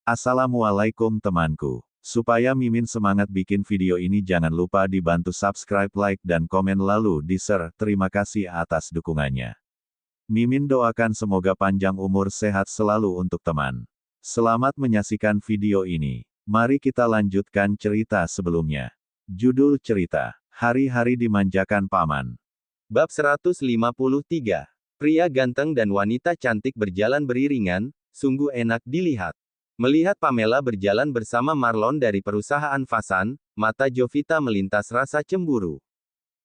Assalamualaikum temanku. Supaya Mimin semangat bikin video ini jangan lupa dibantu subscribe, like, dan komen lalu di-share. Terima kasih atas dukungannya. Mimin doakan semoga panjang umur sehat selalu untuk teman. Selamat menyaksikan video ini. Mari kita lanjutkan cerita sebelumnya. Judul cerita, Hari-hari Dimanjakan Paman. Bab 153. Pria ganteng dan wanita cantik berjalan beriringan, sungguh enak dilihat. Melihat Pamela berjalan bersama Marlon dari perusahaan Fasan, mata Jovita melintas rasa cemburu.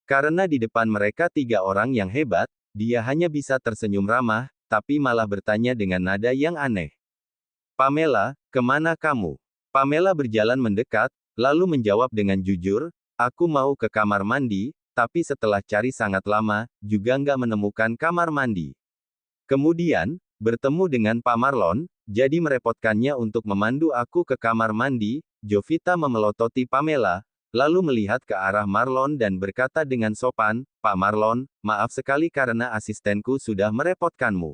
Karena di depan mereka tiga orang yang hebat, dia hanya bisa tersenyum ramah, tapi malah bertanya dengan nada yang aneh. "Pamela, kemana kamu?" Pamela berjalan mendekat, lalu menjawab dengan jujur, "Aku mau ke kamar mandi," tapi setelah cari sangat lama, juga nggak menemukan kamar mandi. Kemudian, bertemu dengan Pak Marlon, jadi merepotkannya untuk memandu aku ke kamar mandi. Jovita memelototi Pamela, lalu melihat ke arah Marlon dan berkata dengan sopan, "Pak Marlon, maaf sekali karena asistenku sudah merepotkanmu."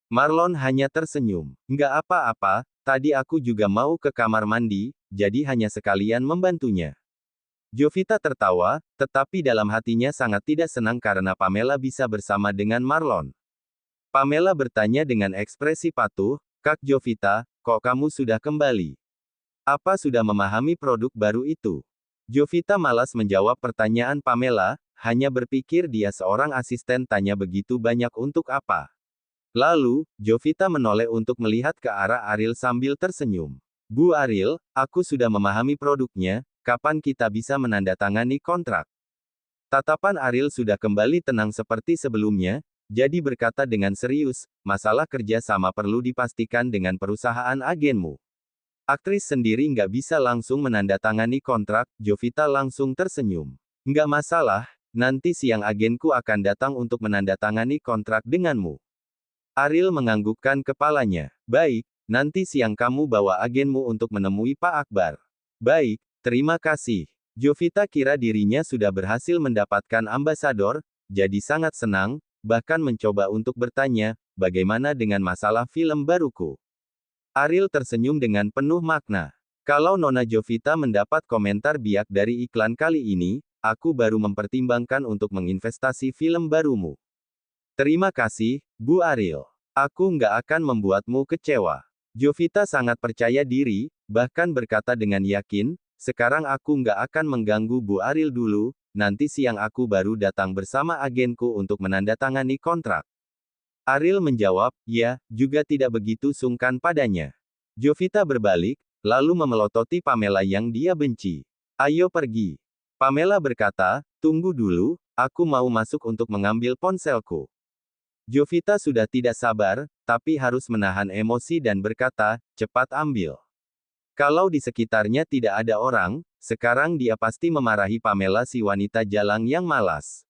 Marlon hanya tersenyum. "Nggak apa-apa, tadi aku juga mau ke kamar mandi, jadi hanya sekalian membantunya." Jovita tertawa, tetapi dalam hatinya sangat tidak senang karena Pamela bisa bersama dengan Marlon. Pamela bertanya dengan ekspresi patuh, "Kak Jovita, kok kamu sudah kembali? Apa sudah memahami produk baru itu?" Jovita malas menjawab pertanyaan Pamela, hanya berpikir dia seorang asisten tanya begitu banyak untuk apa. Lalu, Jovita menoleh untuk melihat ke arah Ariel sambil tersenyum. "Bu Ariel, aku sudah memahami produknya, kapan kita bisa menandatangani kontrak?" Tatapan Ariel sudah kembali tenang seperti sebelumnya, jadi berkata dengan serius, "Masalah kerja sama perlu dipastikan dengan perusahaan agenmu. Aktris sendiri nggak bisa langsung menandatangani kontrak." Jovita langsung tersenyum. "Nggak masalah, nanti siang agenku akan datang untuk menandatangani kontrak denganmu." Ariel menganggukkan kepalanya. "Baik, nanti siang kamu bawa agenmu untuk menemui Pak Akbar." "Baik, terima kasih." Jovita kira dirinya sudah berhasil mendapatkan ambasador, jadi sangat senang, bahkan mencoba untuk bertanya, "Bagaimana dengan masalah film baruku?" Ariel tersenyum dengan penuh makna. "Kalau Nona Jovita mendapat komentar biak dari iklan kali ini, aku baru mempertimbangkan untuk menginvestasi film barumu." "Terima kasih, Bu Ariel. Aku nggak akan membuatmu kecewa." Jovita sangat percaya diri, bahkan berkata dengan yakin, "Sekarang aku nggak akan mengganggu Bu Ariel dulu, nanti siang aku baru datang bersama agenku untuk menandatangani kontrak." Ariel menjawab, "Ya," juga tidak begitu sungkan padanya. Jovita berbalik, lalu memelototi Pamela yang dia benci. "Ayo pergi." Pamela berkata, "Tunggu dulu, aku mau masuk untuk mengambil ponselku." Jovita sudah tidak sabar, tapi harus menahan emosi dan berkata, "Cepat ambil." Kalau di sekitarnya tidak ada orang, sekarang dia pasti memarahi Pamela, si wanita jalang yang malas.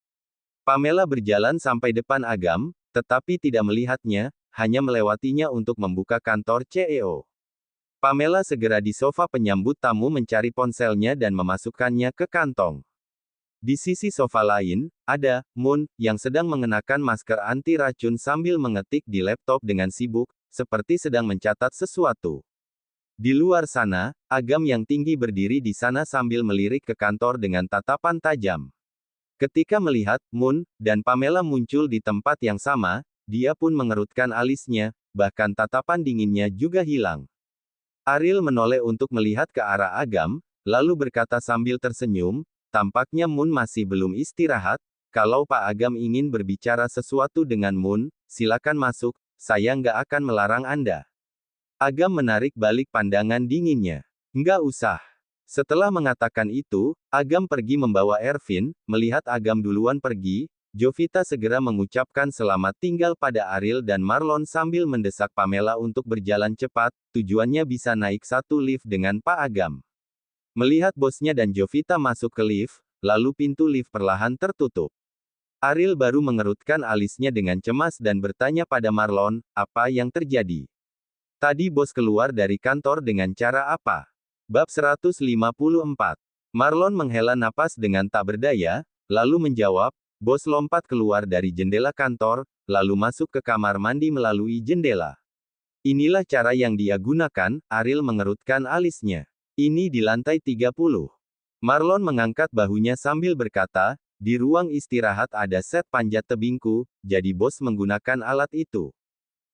Pamela berjalan sampai depan Agam, tetapi tidak melihatnya, hanya melewatinya untuk membuka kantor CEO. Pamela segera di sofa penyambut tamu mencari ponselnya dan memasukkannya ke kantong. Di sisi sofa lain, ada Moon, yang sedang mengenakan masker anti racun sambil mengetik di laptop dengan sibuk, seperti sedang mencatat sesuatu. Di luar sana, Agam yang tinggi berdiri di sana sambil melirik ke kantor dengan tatapan tajam. Ketika melihat Moon dan Pamela muncul di tempat yang sama, dia pun mengerutkan alisnya, bahkan tatapan dinginnya juga hilang. Ariel menoleh untuk melihat ke arah Agam, lalu berkata sambil tersenyum, "Tampaknya Moon masih belum istirahat. Kalau Pak Agam ingin berbicara sesuatu dengan Moon, silakan masuk, saya nggak akan melarang Anda." Agam menarik balik pandangan dinginnya. "Nggak usah." Setelah mengatakan itu, Agam pergi membawa Ervin. Melihat Agam duluan pergi, Jovita segera mengucapkan selamat tinggal pada Ariel dan Marlon sambil mendesak Pamela untuk berjalan cepat, tujuannya bisa naik satu lift dengan Pak Agam. Melihat bosnya dan Jovita masuk ke lift, lalu pintu lift perlahan tertutup. Ariel baru mengerutkan alisnya dengan cemas dan bertanya pada Marlon, "Apa yang terjadi? Tadi bos keluar dari kantor dengan cara apa?" Bab 154. Marlon menghela napas dengan tak berdaya, lalu menjawab, "Bos lompat keluar dari jendela kantor, lalu masuk ke kamar mandi melalui jendela." Inilah cara yang dia gunakan, Ariel mengerutkan alisnya. Ini di lantai 30. Marlon mengangkat bahunya sambil berkata, di ruang istirahat ada set panjat tebingku, jadi bos menggunakan alat itu.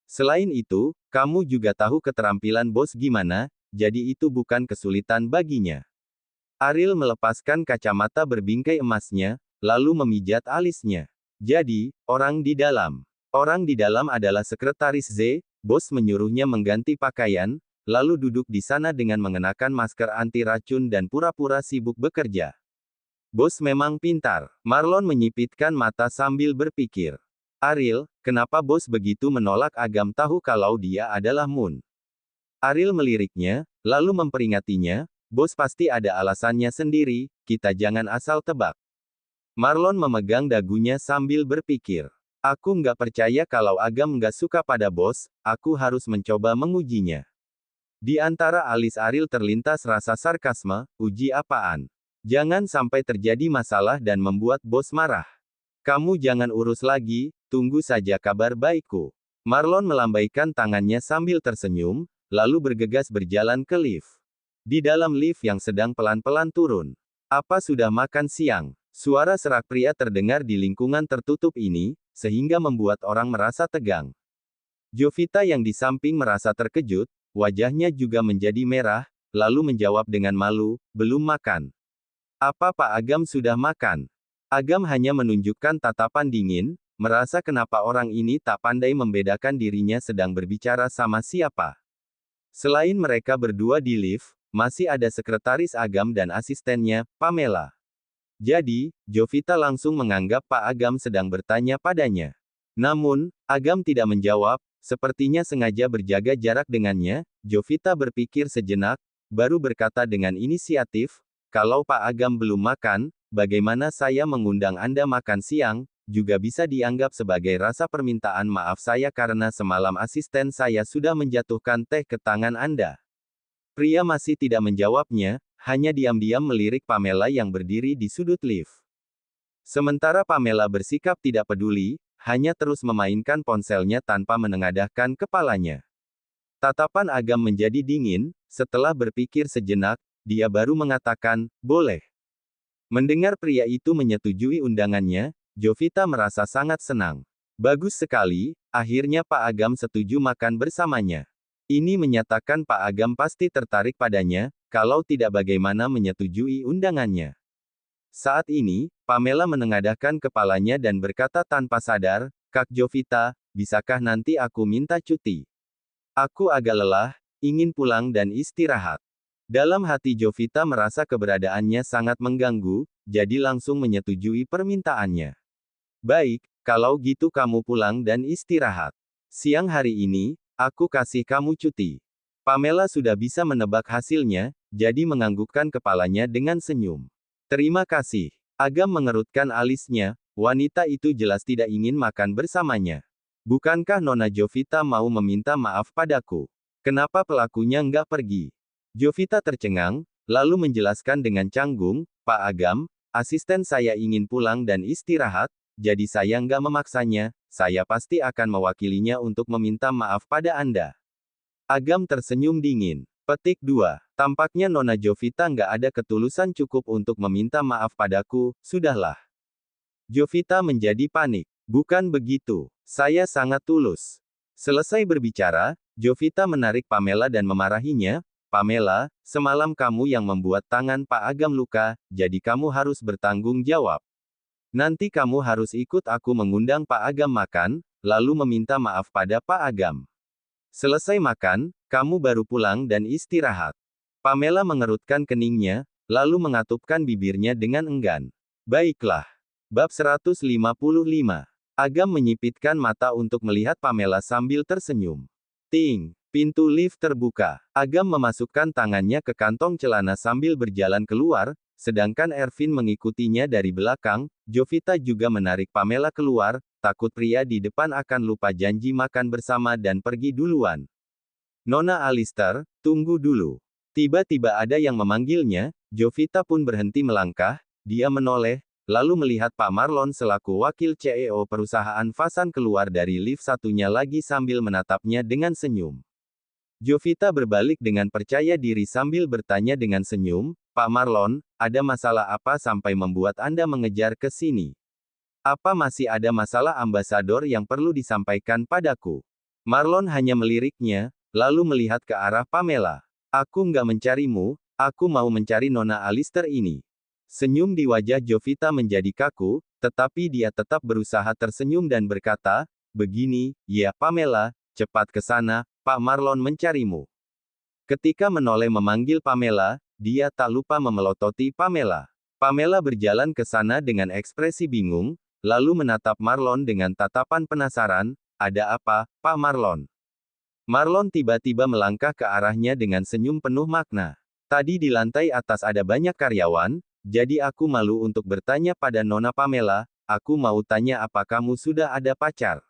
Selain itu, kamu juga tahu keterampilan bos gimana, jadi itu bukan kesulitan baginya. Ariel melepaskan kacamata berbingkai emasnya, lalu memijat alisnya. Jadi, orang di dalam. Orang di dalam adalah sekretaris Z, bos menyuruhnya mengganti pakaian, lalu duduk di sana dengan mengenakan masker anti racun dan pura-pura sibuk bekerja. Bos memang pintar. Marlon menyipitkan mata sambil berpikir. Ariel, kenapa bos begitu menolak Agam tahu kalau dia adalah Moon? Ariel meliriknya, lalu memperingatnya, bos pasti ada alasannya sendiri, kita jangan asal tebak. Marlon memegang dagunya sambil berpikir. Aku nggak percaya kalau Agam nggak suka pada bos, aku harus mencoba mengujinya. Di antara alis Ariel terlintas rasa sarkasme, uji apaan? Jangan sampai terjadi masalah dan membuat bos marah. Kamu jangan urus lagi, tunggu saja kabar baikku. Marlon melambaikan tangannya sambil tersenyum, lalu bergegas berjalan ke lift. Di dalam lift yang sedang pelan-pelan turun. Apa sudah makan siang? Suara serak pria terdengar di lingkungan tertutup ini, sehingga membuat orang merasa tegang. Jovita yang di samping merasa terkejut, wajahnya juga menjadi merah, lalu menjawab dengan malu, belum makan. Apa Pak Agam sudah makan? Agam hanya menunjukkan tatapan dingin, merasa kenapa orang ini tak pandai membedakan dirinya sedang berbicara sama siapa. Selain mereka berdua di lift, masih ada sekretaris Agam dan asistennya, Pamela. Jadi, Jovita langsung menganggap Pak Agam sedang bertanya padanya. Namun, Agam tidak menjawab, sepertinya sengaja berjaga jarak dengannya. Jovita berpikir sejenak, baru berkata dengan inisiatif, kalau Pak Agam belum makan, bagaimana saya mengundang Anda makan siang, juga bisa dianggap sebagai rasa permintaan maaf saya karena semalam asisten saya sudah menjatuhkan teh ke tangan Anda. Pria masih tidak menjawabnya, hanya diam-diam melirik Pamela yang berdiri di sudut lift. Sementara Pamela bersikap tidak peduli, hanya terus memainkan ponselnya tanpa menengadahkan kepalanya. Tatapan Agam menjadi dingin, setelah berpikir sejenak, dia baru mengatakan, boleh. Mendengar pria itu menyetujui undangannya, Jovita merasa sangat senang. Bagus sekali, akhirnya Pak Agam setuju makan bersamanya. Ini menyatakan Pak Agam pasti tertarik padanya, kalau tidak bagaimana menyetujui undangannya. Saat ini, Pamela menengadahkan kepalanya dan berkata tanpa sadar, Kak Jovita, bisakah nanti aku minta cuti? Aku agak lelah, ingin pulang dan istirahat. Dalam hati Jovita merasa keberadaannya sangat mengganggu, jadi langsung menyetujui permintaannya. Baik, kalau gitu kamu pulang dan istirahat. Siang hari ini, aku kasih kamu cuti. Pamela sudah bisa menebak hasilnya, jadi menganggukkan kepalanya dengan senyum. Terima kasih. Agam mengerutkan alisnya, wanita itu jelas tidak ingin makan bersamanya. Bukankah Nona Jovita mau meminta maaf padaku? Kenapa pelakunya nggak pergi? Jovita tercengang, lalu menjelaskan dengan canggung, Pak Agam, asisten saya ingin pulang dan istirahat, jadi saya nggak memaksanya, saya pasti akan mewakilinya untuk meminta maaf pada Anda. Agam tersenyum dingin. Petik 2. Tampaknya Nona Jovita nggak ada ketulusan cukup untuk meminta maaf padaku, sudahlah. Jovita menjadi panik. Bukan begitu. Saya sangat tulus. Selesai berbicara, Jovita menarik Pamela dan memarahinya, Pamela, semalam kamu yang membuat tangan Pak Agam luka, jadi kamu harus bertanggung jawab. Nanti kamu harus ikut aku mengundang Pak Agam makan, lalu meminta maaf pada Pak Agam. Selesai makan, kamu baru pulang dan istirahat. Pamela mengerutkan keningnya, lalu mengatupkan bibirnya dengan enggan. Baiklah. Bab 155. Agam menyipitkan mata untuk melihat Pamela sambil tersenyum. Ting. Pintu lift terbuka. Agam memasukkan tangannya ke kantong celana sambil berjalan keluar, sedangkan Ervin mengikutinya dari belakang. Jovita juga menarik Pamela keluar, takut pria di depan akan lupa janji makan bersama dan pergi duluan. Nona Alistair, tunggu dulu. Tiba-tiba ada yang memanggilnya, Jovita pun berhenti melangkah, dia menoleh, lalu melihat Pak Marlon selaku wakil CEO perusahaan Fasan keluar dari lift satunya lagi sambil menatapnya dengan senyum. Jovita berbalik dengan percaya diri sambil bertanya dengan senyum, "Pak Marlon, ada masalah apa sampai membuat Anda mengejar ke sini? Apa masih ada masalah ambasador yang perlu disampaikan padaku?" Marlon hanya meliriknya, lalu melihat ke arah Pamela. "Aku nggak mencarimu, aku mau mencari Nona Alister ini." Senyum di wajah Jovita menjadi kaku, tetapi dia tetap berusaha tersenyum dan berkata, "Begini, ya Pamela, cepat ke sana, Pak Marlon mencarimu." Ketika menoleh memanggil Pamela, dia tak lupa memelototi Pamela. Pamela berjalan ke sana dengan ekspresi bingung, lalu menatap Marlon dengan tatapan penasaran, "Ada apa, Pak Marlon?" Marlon tiba-tiba melangkah ke arahnya dengan senyum penuh makna. "Tadi di lantai atas ada banyak karyawan, jadi aku malu untuk bertanya pada Nona Pamela, aku mau tanya apa kamu sudah ada pacar?"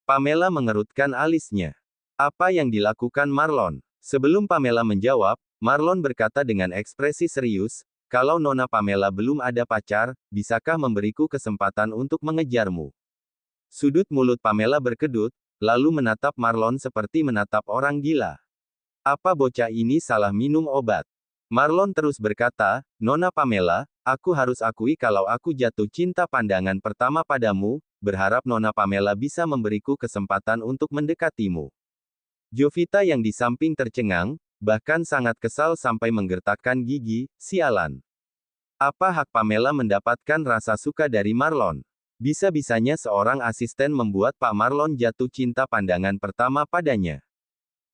Pamela mengerutkan alisnya. "Apa yang dilakukan Marlon?" Sebelum Pamela menjawab, Marlon berkata dengan ekspresi serius, "Kalau Nona Pamela belum ada pacar, bisakah memberiku kesempatan untuk mengejarmu?" Sudut mulut Pamela berkedut, lalu menatap Marlon seperti menatap orang gila. Apa bocah ini salah minum obat? Marlon terus berkata, "Nona Pamela, aku harus akui kalau aku jatuh cinta pandangan pertama padamu, berharap Nona Pamela bisa memberiku kesempatan untuk mendekatimu." Jovita yang di samping tercengang, bahkan sangat kesal sampai menggertakkan gigi, "Sialan. Apa hak Pamela mendapatkan rasa suka dari Marlon? Bisa-bisanya seorang asisten membuat Pak Marlon jatuh cinta pandangan pertama padanya."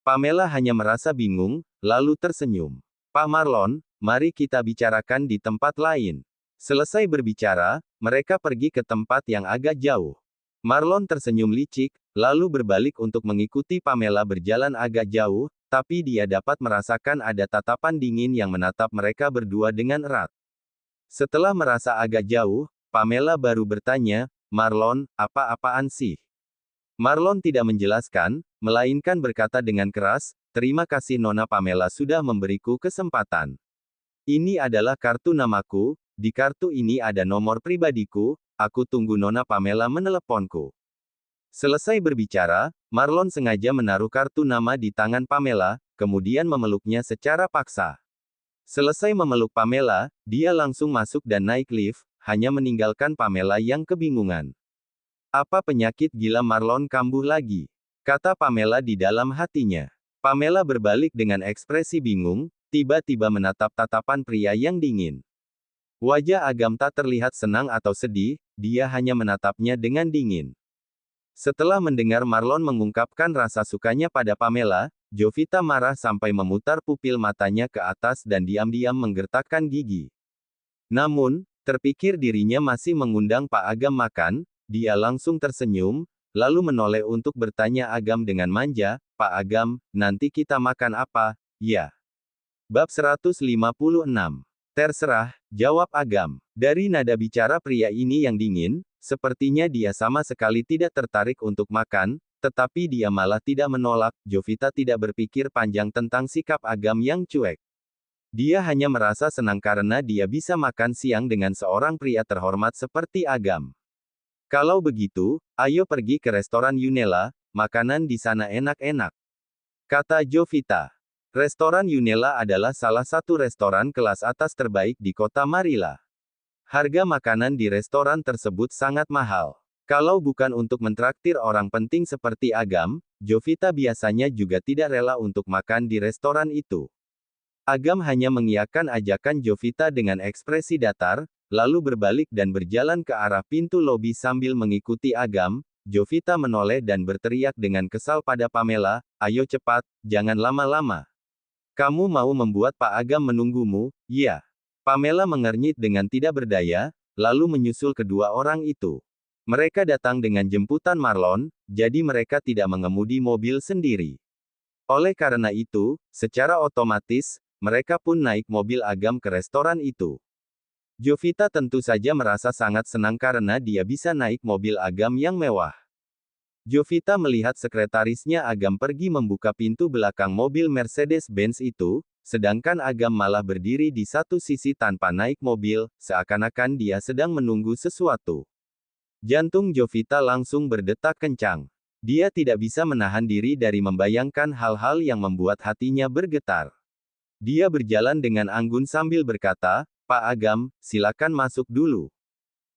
Pamela hanya merasa bingung, lalu tersenyum. "Pak Marlon, mari kita bicarakan di tempat lain." Selesai berbicara, mereka pergi ke tempat yang agak jauh. Marlon tersenyum licik, lalu berbalik untuk mengikuti Pamela berjalan agak jauh, tapi dia dapat merasakan ada tatapan dingin yang menatap mereka berdua dengan erat. Setelah merasa agak jauh, Pamela baru bertanya, "Marlon, apa-apaan sih?" Marlon tidak menjelaskan, melainkan berkata dengan keras, "Terima kasih Nona Pamela sudah memberiku kesempatan. Ini adalah kartu namaku, di kartu ini ada nomor pribadiku, aku tunggu Nona Pamela meneleponku." Selesai berbicara, Marlon sengaja menaruh kartu nama di tangan Pamela, kemudian memeluknya secara paksa. Selesai memeluk Pamela, dia langsung masuk dan naik lift, hanya meninggalkan Pamela yang kebingungan. "Apa penyakit gila Marlon kambuh lagi?" kata Pamela di dalam hatinya. Pamela berbalik dengan ekspresi bingung, tiba-tiba menatap tatapan pria yang dingin. Wajah Agam tak terlihat senang atau sedih, dia hanya menatapnya dengan dingin. Setelah mendengar Marlon mengungkapkan rasa sukanya pada Pamela, Jovita marah sampai memutar pupil matanya ke atas dan diam-diam menggertakkan gigi. Namun, terpikir dirinya masih mengundang Pak Agam makan, dia langsung tersenyum, lalu menoleh untuk bertanya Agam dengan manja, "Pak Agam, nanti kita makan apa, ya?" Bab 156. "Terserah," jawab Agam. Dari nada bicara pria ini yang dingin, sepertinya dia sama sekali tidak tertarik untuk makan, tetapi dia malah tidak menolak. Jovita tidak berpikir panjang tentang sikap Agam yang cuek. Dia hanya merasa senang karena dia bisa makan siang dengan seorang pria terhormat seperti Agam. "Kalau begitu, ayo pergi ke restoran Yunela, makanan di sana enak-enak," kata Jovita. Restoran Yunela adalah salah satu restoran kelas atas terbaik di kota Marilla. Harga makanan di restoran tersebut sangat mahal. Kalau bukan untuk mentraktir orang penting seperti Agam, Jovita biasanya juga tidak rela untuk makan di restoran itu. Agam hanya mengiyakan ajakan Jovita dengan ekspresi datar, lalu berbalik dan berjalan ke arah pintu lobi sambil mengikuti Agam. Jovita menoleh dan berteriak dengan kesal pada Pamela, "Ayo cepat, jangan lama-lama. Kamu mau membuat Pak Agam menunggumu, ya?" Pamela mengernyit dengan tidak berdaya, lalu menyusul kedua orang itu. Mereka datang dengan jemputan Marlon, jadi mereka tidak mengemudi mobil sendiri. Oleh karena itu, secara otomatis, mereka pun naik mobil Agam ke restoran itu. Jovita tentu saja merasa sangat senang karena dia bisa naik mobil Agam yang mewah. Jovita melihat sekretarisnya Agam pergi membuka pintu belakang mobil Mercedes-Benz itu, sedangkan Agam malah berdiri di satu sisi tanpa naik mobil, seakan-akan dia sedang menunggu sesuatu. Jantung Jovita langsung berdetak kencang. Dia tidak bisa menahan diri dari membayangkan hal-hal yang membuat hatinya bergetar. Dia berjalan dengan anggun sambil berkata, "Pak Agam, silakan masuk dulu."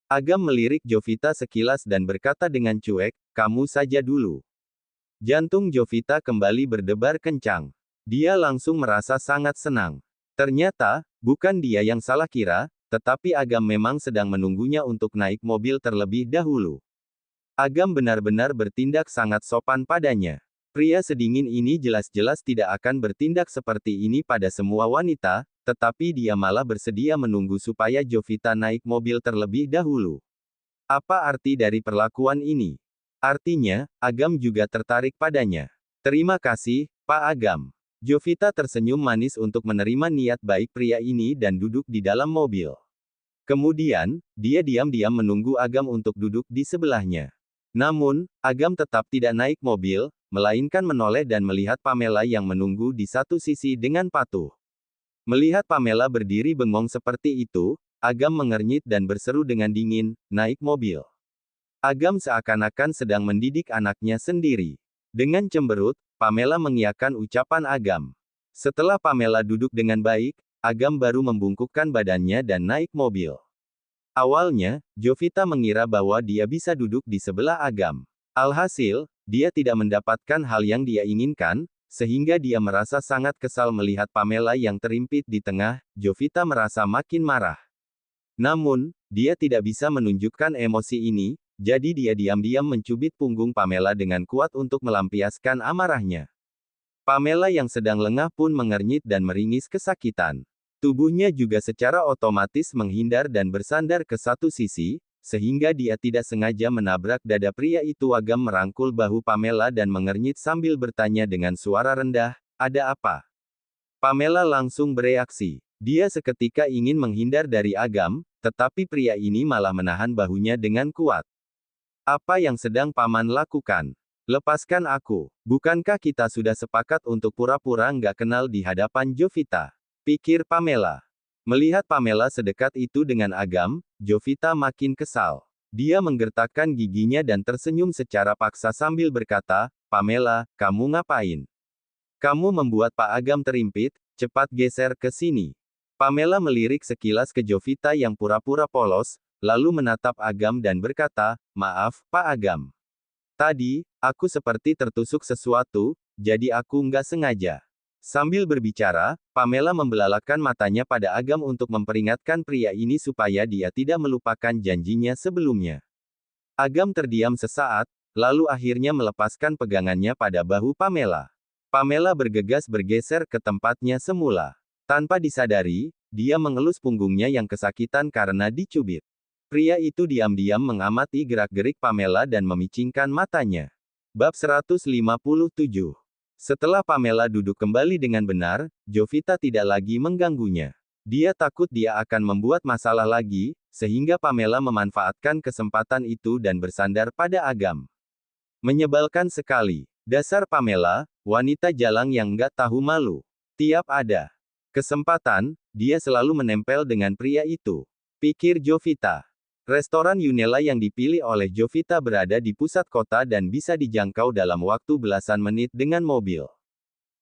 Agam melirik Jovita sekilas dan berkata dengan cuek, "Kamu saja dulu." Jantung Jovita kembali berdebar kencang. Dia langsung merasa sangat senang. Ternyata, bukan dia yang salah kira, tetapi Agam memang sedang menunggunya untuk naik mobil terlebih dahulu. Agam benar-benar bertindak sangat sopan padanya. Pria sedingin ini jelas-jelas tidak akan bertindak seperti ini pada semua wanita, tetapi dia malah bersedia menunggu supaya Jovita naik mobil terlebih dahulu. Apa arti dari perlakuan ini? Artinya, Agam juga tertarik padanya. Terima kasih, Pak Agam. Jovita tersenyum manis untuk menerima niat baik pria ini dan duduk di dalam mobil. Kemudian, dia diam-diam menunggu Agam untuk duduk di sebelahnya. Namun, Agam tetap tidak naik mobil, melainkan menoleh dan melihat Pamela yang menunggu di satu sisi dengan patuh. Melihat Pamela berdiri bengong seperti itu, Agam mengernyit dan berseru dengan dingin, "Naik mobil." Agam seakan-akan sedang mendidik anaknya sendiri. Dengan cemberut, Pamela mengiyakan ucapan Agam. Setelah Pamela duduk dengan baik, Agam baru membungkukkan badannya dan naik mobil. Awalnya, Jovita mengira bahwa dia bisa duduk di sebelah Agam. Alhasil, dia tidak mendapatkan hal yang dia inginkan, sehingga dia merasa sangat kesal melihat Pamela yang terimpit di tengah. Jovita merasa makin marah. Namun, dia tidak bisa menunjukkan emosi ini, jadi dia diam-diam mencubit punggung Pamela dengan kuat untuk melampiaskan amarahnya. Pamela yang sedang lengah pun mengernyit dan meringis kesakitan. Tubuhnya juga secara otomatis menghindar dan bersandar ke satu sisi, sehingga dia tidak sengaja menabrak dada pria itu. Agam merangkul bahu Pamela dan mengernyit sambil bertanya dengan suara rendah, "Ada apa?" Pamela langsung bereaksi. Dia seketika ingin menghindar dari Agam, tetapi pria ini malah menahan bahunya dengan kuat. "Apa yang sedang Paman lakukan? Lepaskan aku. Bukankah kita sudah sepakat untuk pura-pura nggak kenal di hadapan Jovita?" pikir Pamela. Melihat Pamela sedekat itu dengan Agam, Jovita makin kesal. Dia menggertakkan giginya dan tersenyum secara paksa sambil berkata, "Pamela, kamu ngapain? Kamu membuat Pak Agam terimpit, cepat geser ke sini." Pamela melirik sekilas ke Jovita yang pura-pura polos, lalu menatap Agam dan berkata, "Maaf, Pak Agam. Tadi, aku seperti tertusuk sesuatu, jadi aku nggak sengaja." Sambil berbicara, Pamela membelalakkan matanya pada Agam untuk memperingatkan pria ini supaya dia tidak melupakan janjinya sebelumnya. Agam terdiam sesaat, lalu akhirnya melepaskan pegangannya pada bahu Pamela. Pamela bergegas bergeser ke tempatnya semula. Tanpa disadari, dia mengelus punggungnya yang kesakitan karena dicubit. Pria itu diam-diam mengamati gerak-gerik Pamela dan memicingkan matanya. Bab 157. Setelah Pamela duduk kembali dengan benar, Jovita tidak lagi mengganggunya. Dia takut dia akan membuat masalah lagi, sehingga Pamela memanfaatkan kesempatan itu dan bersandar pada Agam. Menyebalkan sekali. Dasar Pamela, wanita jalang yang nggak tahu malu. Tiap ada kesempatan, dia selalu menempel dengan pria itu, pikir Jovita. Restoran Yunela yang dipilih oleh Jovita berada di pusat kota dan bisa dijangkau dalam waktu belasan menit dengan mobil.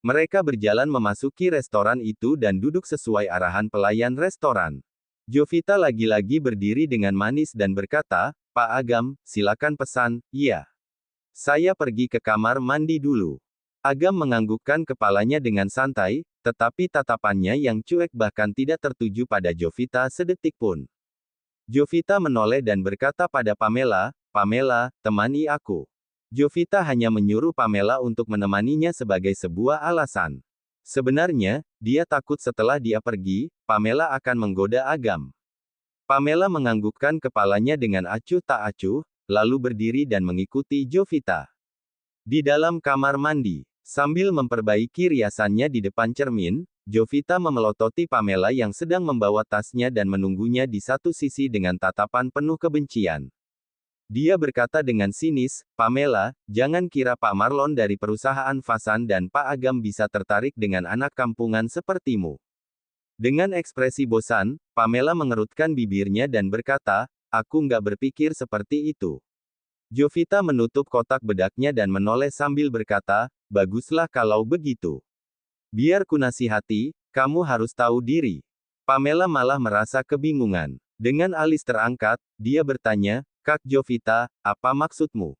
Mereka berjalan memasuki restoran itu dan duduk sesuai arahan pelayan restoran. Jovita lagi-lagi berdiri dengan manis dan berkata, "Pak Agam, silakan pesan." "Iya. Saya pergi ke kamar mandi dulu." Agam menganggukkan kepalanya dengan santai, tetapi tatapannya yang cuek bahkan tidak tertuju pada Jovita sedetik pun. Jovita menoleh dan berkata pada Pamela, "Pamela, temani aku." Jovita hanya menyuruh Pamela untuk menemaninya sebagai sebuah alasan. Sebenarnya, dia takut setelah dia pergi, Pamela akan menggoda Agam. Pamela menganggukkan kepalanya dengan acuh tak acuh, lalu berdiri dan mengikuti Jovita. Di dalam kamar mandi, sambil memperbaiki riasannya di depan cermin, Jovita memelototi Pamela yang sedang membawa tasnya dan menunggunya di satu sisi dengan tatapan penuh kebencian. Dia berkata dengan sinis, "Pamela, jangan kira Pak Marlon dari perusahaan Fasan dan Pak Agam bisa tertarik dengan anak kampungan sepertimu." Dengan ekspresi bosan, Pamela mengerutkan bibirnya dan berkata, "Aku nggak berpikir seperti itu." Jovita menutup kotak bedaknya dan menoleh sambil berkata, baguslah kalau begitu. Biar kunasihati, kamu harus tahu diri. Pamela malah merasa kebingungan. Dengan alis terangkat, dia bertanya, Kak Jovita, apa maksudmu?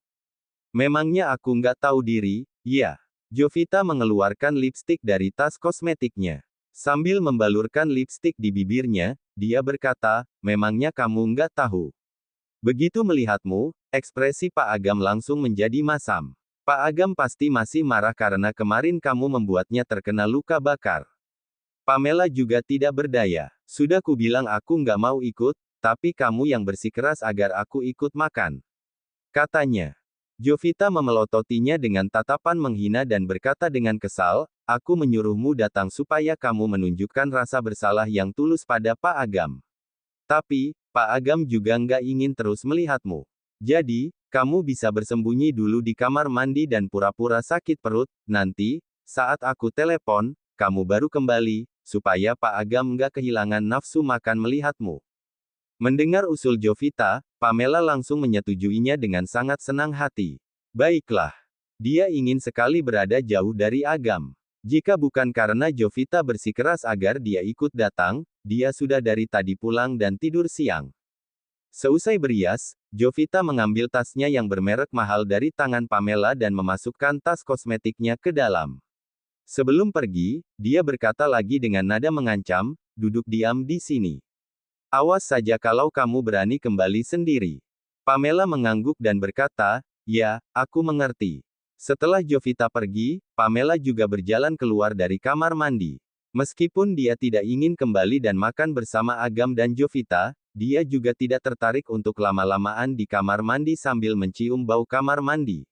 Memangnya aku nggak tahu diri, ya? Jovita mengeluarkan lipstik dari tas kosmetiknya. Sambil membalurkan lipstik di bibirnya, dia berkata, memangnya kamu nggak tahu? Begitu melihatmu, ekspresi Pak Agam langsung menjadi masam. Pak Agam pasti masih marah karena kemarin kamu membuatnya terkena luka bakar. Pamela juga tidak berdaya. Sudah kubilang aku nggak mau ikut, tapi kamu yang bersikeras agar aku ikut makan. Katanya. Jovita memelototinya dengan tatapan menghina dan berkata dengan kesal, aku menyuruhmu datang supaya kamu menunjukkan rasa bersalah yang tulus pada Pak Agam. Tapi, Pak Agam juga nggak ingin terus melihatmu. Jadi, kamu bisa bersembunyi dulu di kamar mandi dan pura-pura sakit perut, nanti, saat aku telepon, kamu baru kembali, supaya Pak Agam nggak kehilangan nafsu makan melihatmu. Mendengar usul Jovita, Pamela langsung menyetujuinya dengan sangat senang hati. Baiklah. Dia ingin sekali berada jauh dari Agam. Jika bukan karena Jovita bersikeras agar dia ikut datang, dia sudah dari tadi pulang dan tidur siang. Seusai berias, Jovita mengambil tasnya yang bermerek mahal dari tangan Pamela dan memasukkan tas kosmetiknya ke dalam. Sebelum pergi, dia berkata lagi dengan nada mengancam, duduk diam di sini. Awas saja kalau kamu berani kembali sendiri. Pamela mengangguk dan berkata, ya, aku mengerti. Setelah Jovita pergi, Pamela juga berjalan keluar dari kamar mandi. Meskipun dia tidak ingin kembali dan makan bersama Agam dan Jovita, dia juga tidak tertarik untuk lama-lamaan di kamar mandi sambil mencium bau kamar mandi.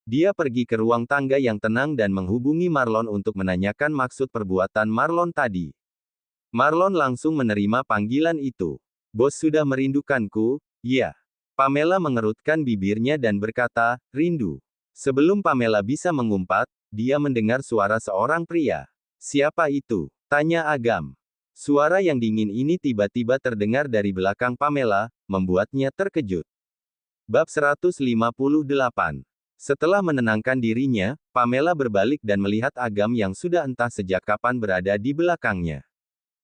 Dia pergi ke ruang tangga yang tenang dan menghubungi Marlon untuk menanyakan maksud perbuatan Marlon tadi. Marlon langsung menerima panggilan itu. Bos sudah merindukanku, ya. Pamela mengerutkan bibirnya dan berkata, rindu. Sebelum Pamela bisa mengumpat, dia mendengar suara seorang pria. Siapa itu? Tanya Agam. Suara yang dingin ini tiba-tiba terdengar dari belakang Pamela, membuatnya terkejut. Bab 158. Setelah menenangkan dirinya, Pamela berbalik dan melihat Agam yang sudah entah sejak kapan berada di belakangnya.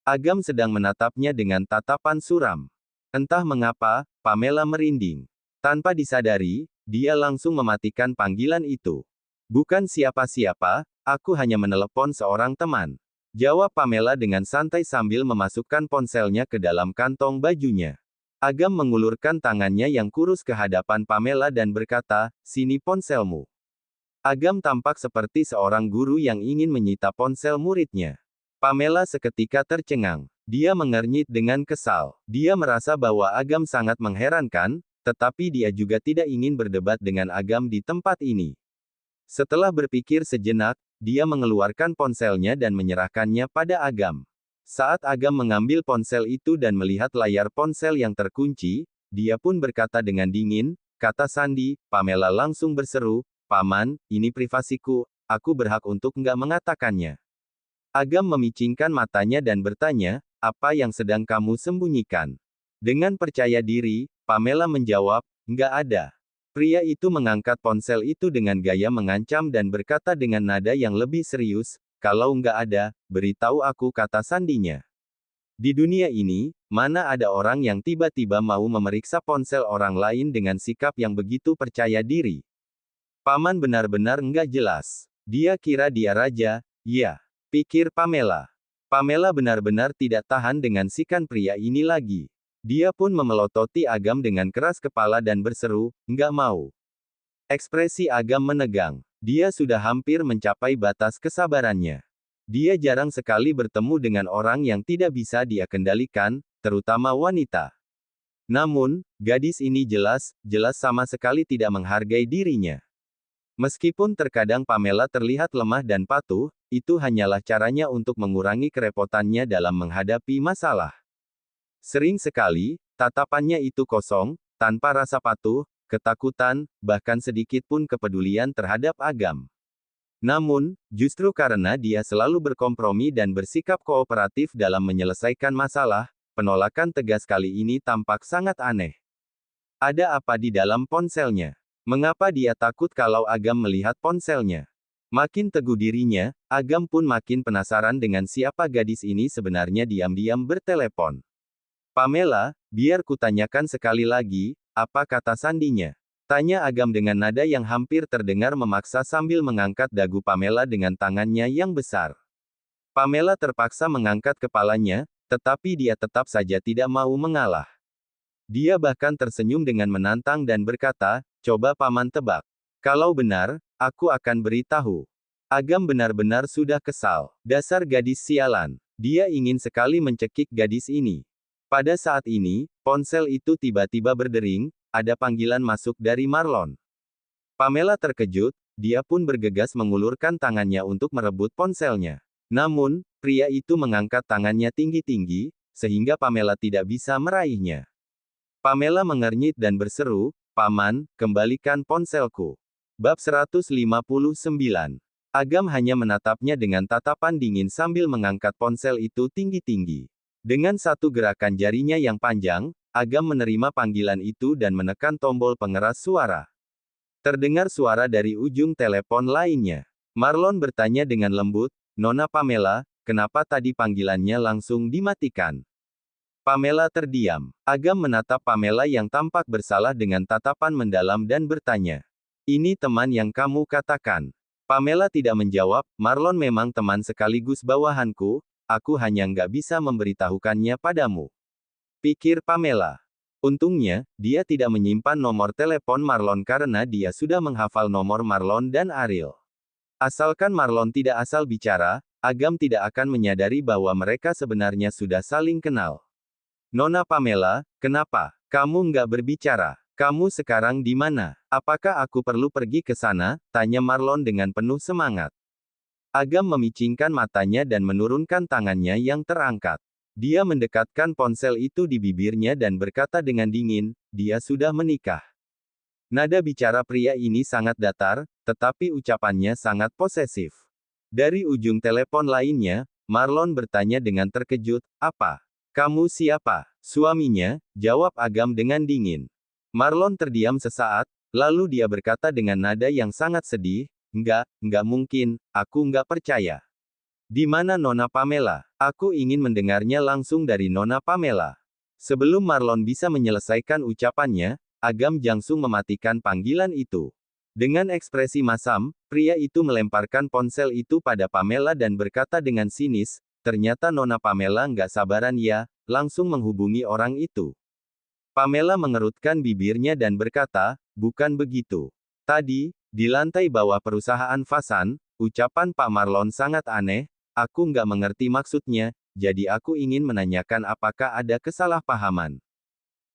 Agam sedang menatapnya dengan tatapan suram. Entah mengapa, Pamela merinding. Tanpa disadari, dia langsung mematikan panggilan itu. Bukan siapa-siapa, aku hanya menelepon seorang teman. Jawab Pamela dengan santai sambil memasukkan ponselnya ke dalam kantong bajunya. Agam mengulurkan tangannya yang kurus ke hadapan Pamela dan berkata, sini ponselmu. Agam tampak seperti seorang guru yang ingin menyita ponsel muridnya. Pamela seketika tercengang. Dia mengernyit dengan kesal. Dia merasa bahwa Agam sangat mengherankan, tetapi dia juga tidak ingin berdebat dengan Agam di tempat ini. Setelah berpikir sejenak, dia mengeluarkan ponselnya dan menyerahkannya pada Agam. Saat Agam mengambil ponsel itu dan melihat layar ponsel yang terkunci, dia pun berkata dengan dingin, kata Sandi. Pamela langsung berseru, Paman, ini privasiku, aku berhak untuk nggak mengatakannya. Agam memicingkan matanya dan bertanya, apa yang sedang kamu sembunyikan? Dengan percaya diri, Pamela menjawab, nggak ada. Pria itu mengangkat ponsel itu dengan gaya mengancam dan berkata dengan nada yang lebih serius, kalau nggak ada, beritahu aku, kata sandinya. Di dunia ini, mana ada orang yang tiba-tiba mau memeriksa ponsel orang lain dengan sikap yang begitu percaya diri? Paman benar-benar nggak jelas. Dia kira dia raja, ya. Pikir Pamela. Pamela benar-benar tidak tahan dengan sikan pria ini lagi. Dia pun memelototi Agam dengan keras kepala dan berseru, nggak mau. Ekspresi Agam menegang. Dia sudah hampir mencapai batas kesabarannya. Dia jarang sekali bertemu dengan orang yang tidak bisa dia kendalikan, terutama wanita. Namun, gadis ini jelas sama sekali tidak menghargai dirinya. Meskipun terkadang Pamela terlihat lemah dan patuh, itu hanyalah caranya untuk mengurangi kerepotannya dalam menghadapi masalah. Sering sekali, tatapannya itu kosong, tanpa rasa patuh, ketakutan, bahkan sedikit pun kepedulian terhadap Agam. Namun, justru karena dia selalu berkompromi dan bersikap kooperatif dalam menyelesaikan masalah, penolakan tegas kali ini tampak sangat aneh. Ada apa di dalam ponselnya? Mengapa dia takut kalau Agam melihat ponselnya? Makin teguh dirinya, Agam pun makin penasaran dengan siapa gadis ini sebenarnya diam-diam bertelepon. Pamela, biar kutanyakan sekali lagi, apa kata sandinya? Tanya Agam dengan nada yang hampir terdengar memaksa sambil mengangkat dagu Pamela dengan tangannya yang besar. Pamela terpaksa mengangkat kepalanya, tetapi dia tetap saja tidak mau mengalah. Dia bahkan tersenyum dengan menantang dan berkata, coba paman tebak. Kalau benar, aku akan beritahu. Agam benar-benar sudah kesal. Dasar gadis sialan. Dia ingin sekali mencekik gadis ini. Pada saat ini, ponsel itu tiba-tiba berdering, ada panggilan masuk dari Marlon. Pamela terkejut, dia pun bergegas mengulurkan tangannya untuk merebut ponselnya. Namun, pria itu mengangkat tangannya tinggi-tinggi, sehingga Pamela tidak bisa meraihnya. Pamela mengernyit dan berseru, "Paman, kembalikan ponselku." Bab 159. Agam hanya menatapnya dengan tatapan dingin sambil mengangkat ponsel itu tinggi-tinggi. Dengan satu gerakan jarinya yang panjang, Agam menerima panggilan itu dan menekan tombol pengeras suara. Terdengar suara dari ujung telepon lainnya. Marlon bertanya dengan lembut, "Nona Pamela, kenapa tadi panggilannya langsung dimatikan?" Pamela terdiam. Agam menatap Pamela yang tampak bersalah dengan tatapan mendalam dan bertanya, "Ini teman yang kamu katakan?" Pamela tidak menjawab, "Marlon memang teman sekaligus bawahanku, aku hanya nggak bisa memberitahukannya padamu," pikir Pamela. Untungnya, dia tidak menyimpan nomor telepon Marlon karena dia sudah menghafal nomor Marlon dan Ariel. Asalkan Marlon tidak asal bicara, Agam tidak akan menyadari bahwa mereka sebenarnya sudah saling kenal. "Nona Pamela, kenapa kamu nggak berbicara? Kamu sekarang di mana? Apakah aku perlu pergi ke sana?" tanya Marlon dengan penuh semangat. Agam memicingkan matanya dan menurunkan tangannya yang terangkat. Dia mendekatkan ponsel itu di bibirnya dan berkata dengan dingin, "Dia sudah menikah." Nada bicara pria ini sangat datar, tetapi ucapannya sangat posesif. Dari ujung telepon lainnya, Marlon bertanya dengan terkejut, "Apa? Kamu siapa?" "Suaminya," jawab Agam dengan dingin. Marlon terdiam sesaat, lalu dia berkata dengan nada yang sangat sedih, Enggak mungkin, aku nggak percaya." "Di mana Nona Pamela? Aku ingin mendengarnya langsung dari Nona Pamela." Sebelum Marlon bisa menyelesaikan ucapannya, Agam langsung mematikan panggilan itu. Dengan ekspresi masam, pria itu melemparkan ponsel itu pada Pamela dan berkata dengan sinis, "Ternyata Nona Pamela nggak sabaran ya, langsung menghubungi orang itu." Pamela mengerutkan bibirnya dan berkata, "Bukan begitu. Tadi, di lantai bawah perusahaan Fasan, ucapan Pak Marlon sangat aneh, aku nggak mengerti maksudnya, jadi aku ingin menanyakan apakah ada kesalahpahaman."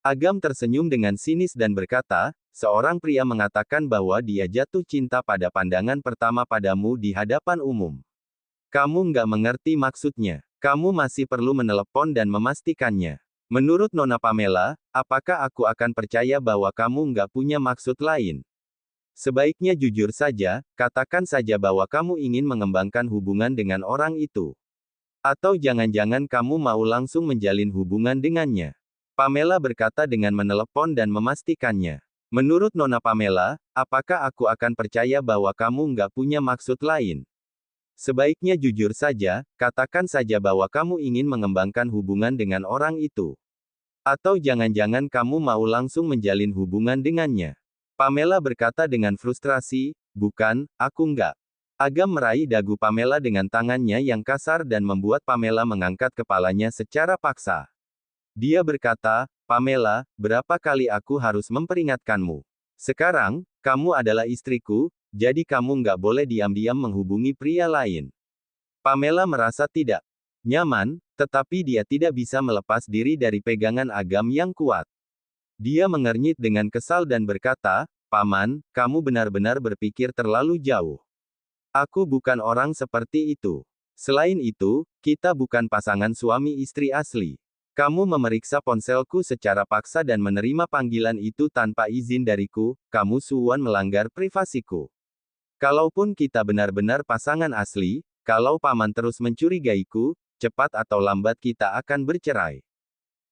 Agam tersenyum dengan sinis dan berkata, "Seorang pria mengatakan bahwa dia jatuh cinta pada pandangan pertama padamu di hadapan umum. Kamu nggak mengerti maksudnya. Kamu masih perlu menelepon dan memastikannya. Menurut Nona Pamela, apakah aku akan percaya bahwa kamu nggak punya maksud lain? Sebaiknya jujur saja, katakan saja bahwa kamu ingin mengembangkan hubungan dengan orang itu. Atau jangan-jangan kamu mau langsung menjalin hubungan dengannya." Pamela berkata dengan menelepon dan memastikannya. "Menurut Nona Pamela, apakah aku akan percaya bahwa kamu nggak punya maksud lain? Sebaiknya jujur saja, katakan saja bahwa kamu ingin mengembangkan hubungan dengan orang itu. Atau jangan-jangan kamu mau langsung menjalin hubungan dengannya." Pamela berkata dengan frustrasi, "Bukan, aku nggak." Agam meraih dagu Pamela dengan tangannya yang kasar dan membuat Pamela mengangkat kepalanya secara paksa. Dia berkata, "Pamela, berapa kali aku harus memperingatkanmu? Sekarang, kamu adalah istriku, jadi kamu nggak boleh diam-diam menghubungi pria lain." Pamela merasa tidak nyaman, tetapi dia tidak bisa melepas diri dari pegangan Agam yang kuat. Dia mengernyit dengan kesal dan berkata, "Paman, kamu benar-benar berpikir terlalu jauh. Aku bukan orang seperti itu. Selain itu, kita bukan pasangan suami istri asli. Kamu memeriksa ponselku secara paksa dan menerima panggilan itu tanpa izin dariku, kamu suwan melanggar privasiku. Kalaupun kita benar-benar pasangan asli, kalau paman terus mencurigaiku, cepat atau lambat kita akan bercerai."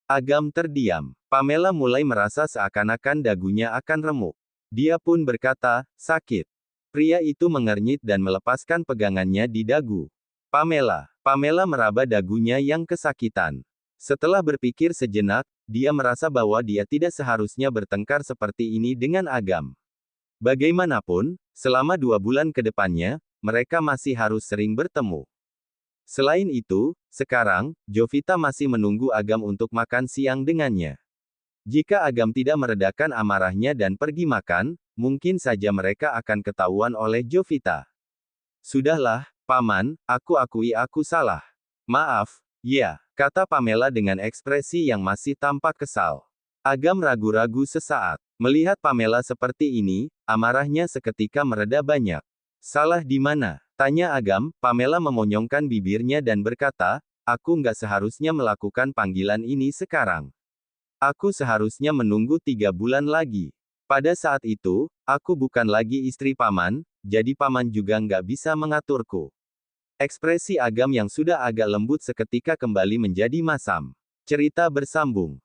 Agam terdiam. Pamela mulai merasa seakan-akan dagunya akan remuk. Dia pun berkata, sakit. Pria itu mengernyit dan melepaskan pegangannya di dagu Pamela meraba dagunya yang kesakitan. Setelah berpikir sejenak, dia merasa bahwa dia tidak seharusnya bertengkar seperti ini dengan Agam. Bagaimanapun, selama 2 bulan ke depannya, mereka masih harus sering bertemu. Selain itu, sekarang, Jovita masih menunggu Agam untuk makan siang dengannya. Jika Agam tidak meredakan amarahnya dan pergi makan, mungkin saja mereka akan ketahuan oleh Jovita. Sudahlah, Paman, aku akui aku salah. Maaf, ya, kata Pamela dengan ekspresi yang masih tampak kesal. Agam ragu-ragu sesaat. Melihat Pamela seperti ini, amarahnya seketika mereda banyak. Salah di mana? Tanya Agam. Pamela memonyongkan bibirnya dan berkata, aku nggak seharusnya melakukan panggilan ini sekarang. Aku seharusnya menunggu 3 bulan lagi. Pada saat itu, aku bukan lagi istri Paman, jadi Paman juga nggak bisa mengaturku. Ekspresi Agam yang sudah agak lembut seketika kembali menjadi masam. Cerita bersambung.